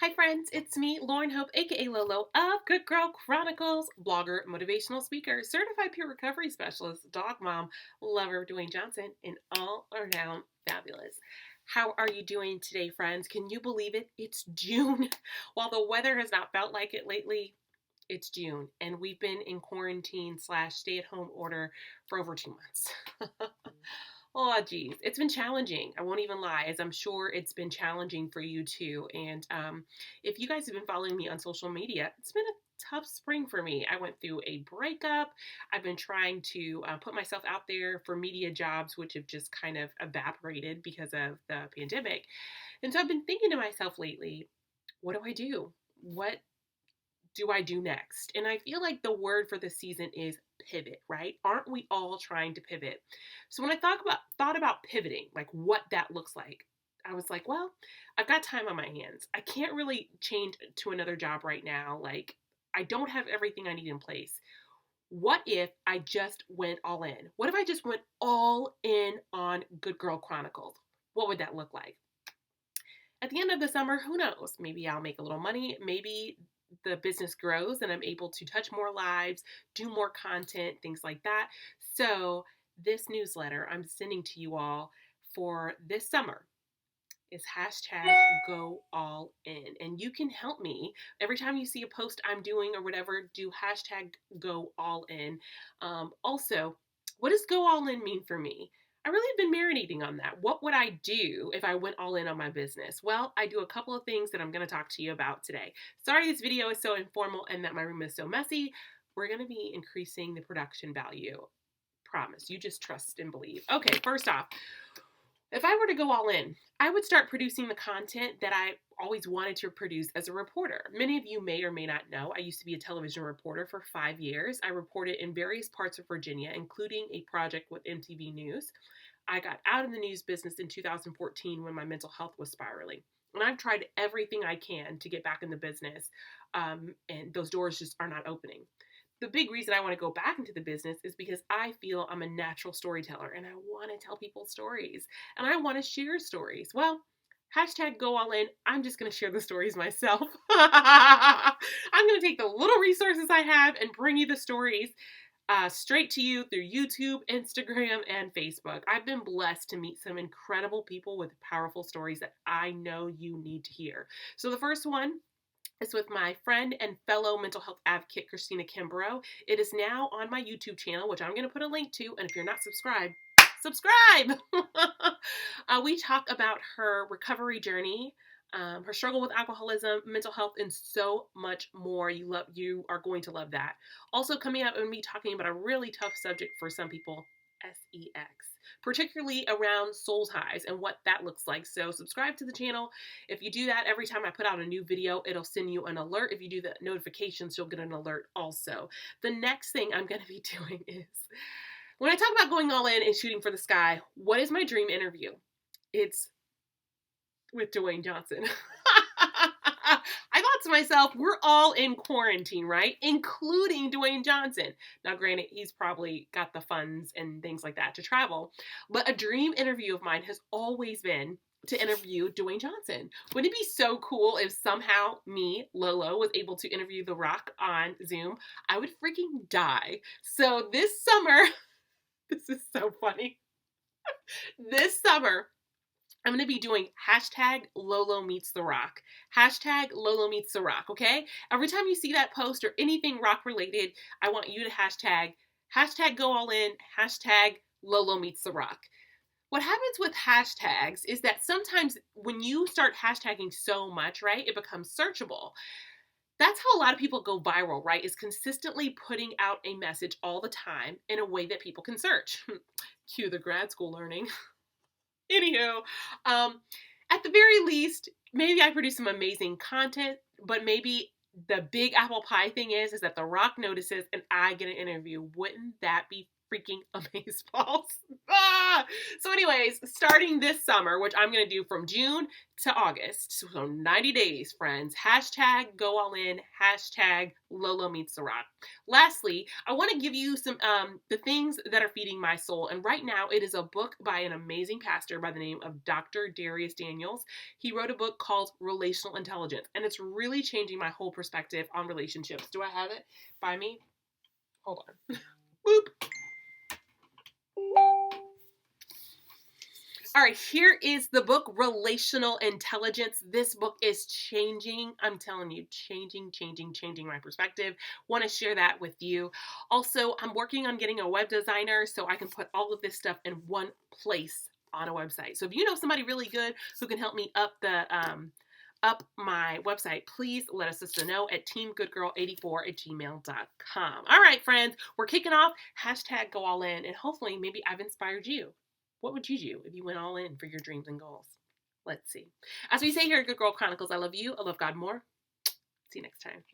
Hi friends, it's me, Lauren Hope, aka Lolo of Good Girl Chronicles, blogger, motivational speaker, certified peer recovery specialist, dog mom, lover of Dwayne Johnson, and all around fabulous. How are you doing today, friends? Can you believe it? It's June. While the weather has not felt like it lately, it's June, and we've been in quarantine slash stay at home order for over 2 months. Oh, geez. It's been challenging. I won't even lie, as I'm sure it's been challenging for you too. And if you guys have been following me on social media, it's been a tough spring for me. I went through a breakup. I've been trying to put myself out there for media jobs, which have just kind of evaporated because of the pandemic. And so I've been thinking to myself lately, what do I do? What do I do next? And I feel like the word for this season is pivot, right? Aren't we all trying to pivot? So when I thought about pivoting, like what that looks like, I was like, well, I've got time on my hands. I can't really change to another job right now. Like I don't have everything I need in place. What if I just went all in? What if I just went all in on Good Girl Chronicles? What would that look like? At the end of the summer, who knows? Maybe I'll make a little money. Maybe the business grows and I'm able to touch more lives, do more content, things like that. So, this newsletter I'm sending to you all for this summer is hashtag go all in. And you can help me every time you see a post I'm doing or whatever, do hashtag go all in. Also, what does go all in mean for me? I really have been marinating on that. What would I do if I went all in on my business? Well, I do a couple of things that I'm going to talk to you about today. Sorry this video is so informal and that my room is so messy. We're going to be increasing the production value. Promise. You just trust and believe. Okay, first off, if I were to go all in, I would start producing the content that I always wanted to produce as a reporter. Many of you may or may not know, I used to be a television reporter for 5 years. I reported in various parts of Virginia, including a project with MTV News. I got out of the news business in 2014 when my mental health was spiraling. And I've tried everything I can to get back in the business, and those doors just are not opening. The big reason I want to go back into the business is because I feel I'm a natural storyteller and I want to tell people stories and I want to share stories. Well, hashtag go all in. I'm just going to share the stories myself. I'm going to take the little resources I have and bring you the stories straight to you through YouTube, Instagram, and Facebook. I've been blessed to meet some incredible people with powerful stories that I know you need to hear. So the first one, it's with my friend and fellow mental health advocate, Christina Kimbrough. It is now on my YouTube channel, which I'm going to put a link to. And if you're not subscribed, subscribe! We talk about her recovery journey, her struggle with alcoholism, mental health, and so much more. You are going to love that. Also coming up and me talking about a really tough subject for some people, sex, particularly around soul ties and what that looks like. So subscribe to the channel. If you do that, every time I put out a new video, it'll send you an alert. If you do the notifications, you'll get an alert also. The next thing I'm going to be doing is, when I talk about going all in and shooting for the sky, what is my dream interview? It's with Dwayne Johnson. I thought to myself, we're all in quarantine, right? Including Dwayne Johnson. Now, granted, he's probably got the funds and things like that to travel, but a dream interview of mine has always been to interview Dwayne Johnson. Wouldn't it be so cool if somehow me, Lolo, was able to interview The Rock on Zoom? I would freaking die. So this summer, this is so funny. This summer, I'm going to be doing hashtag Lolo meets The Rock. Hashtag Lolo meets The Rock, okay? Every time you see that post or anything rock related, I want you to hashtag go all in, hashtag Lolo meets The Rock. What happens with hashtags is that sometimes when you start hashtagging so much, right, it becomes searchable. That's how a lot of people go viral, right? Is consistently putting out a message all the time in a way that people can search. Cue the grad school learning. Anywho, at the very least, maybe I produce some amazing content, but maybe the big apple pie thing is that The Rock notices and I get an interview. Wouldn't that be freaking amazeballs. So anyways, starting this summer, which I'm going to do from June to August, so 90 days, friends, hashtag go all in, hashtag Lolo meets the rock. Lastly, I want to give you some the things that are feeding my soul. And right now it is a book by an amazing pastor by the name of Dr. Darius Daniels. He wrote a book called Relational Intelligence, and it's really changing my whole perspective on relationships. Do I have it by me? Hold on. Boop. All right, here is the book, Relational Intelligence. This book is changing, I'm telling you, changing my perspective. Want to share that with you. Also, I'm working on getting a web designer so I can put all of this stuff in one place on a website. So if you know somebody really good who can help me up my website, please let us know at teamgoodgirl84@gmail.com. All right, friends, we're kicking off. Hashtag go all in, and hopefully maybe I've inspired you. What would you do if you went all in for your dreams and goals? Let's see. As we say here at Good Girl Chronicles, I love you. I love God more. See you next time.